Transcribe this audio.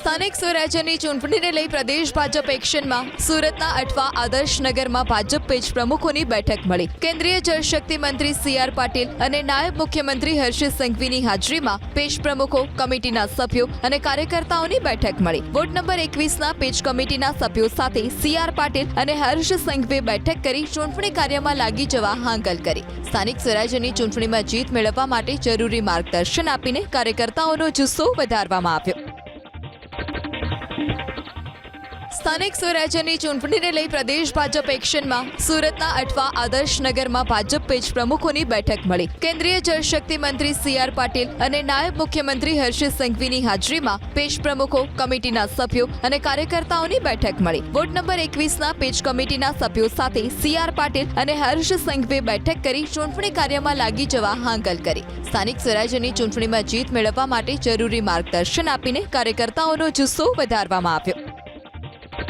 સ્થાનિક સ્વરાજ્યની ચૂંટણીને લઈ પ્રદેશ ભાજપ એક્શનમાં સુરતના અઠવા આદર્શનગરમાં ભાજપ પેજ પ્રમુખોની બેઠક મળી। કેન્દ્રીય જળશક્તિ મંત્રી સી.આર. પાટીલ અને નાયબ મુખ્યમંત્રી હર્ષ સંઘવીની હાજરીમાં પેજ પ્રમુખો, કમિટીના સભ્યો અને કાર્યકર્તાઓની બેઠક મળી। વોર્ડ નંબર 21ના પેજ કમિટીના સભ્યો સાથે સી.આર. પાટીલ અને હર્ષ સંઘવીએ બેઠક કરી ચૂંટણી કાર્યમાં લાગી જવા હાંકલ કરી। સ્થાનિક સ્વરાજ્યની ચૂંટણીમાં જીત મેળવવા માટે જરૂરી માર્ગદર્શન આપીને કાર્યકર્તાઓનો જુસ્સો વધારવામાં આવ્યો। સ્થાનિક સ્વરાજ્યની ચૂંટણીને લઈ પ્રદેશ ભાજપ એક્શનમાં સુરતના અઠવા આદર્શનગરમાં ભાજપ પેજ પ્રમુખોની બેઠક મળી। કેન્દ્રીય જળશક્તિ મંત્રી સી.આર. પાટીલ અને નાયબ મુખ્યમંત્રી હર્ષ સંઘવીની હાજરીમાં પેજ પ્રમુખો, કમિટીના સભ્યો અને કાર્યકર્તાઓની બેઠક મળી। વોર્ડ નંબર 21ના પેજ કમિટીના સભ્યો સાથે સી.આર. પાટીલ અને હર્ષ સંઘવીએ બેઠક કરી ચૂંટણી કાર્યમાં લાગી જવા હાંકલ કરી। સ્થાનિક સ્વરાજ્યની ચૂંટણીમાં જીત મેળવવા માટે જરૂરી માર્ગદર્શન આપીને કાર્યકર્તાઓનો જુસ્સો વધારવામાં આવ્યો।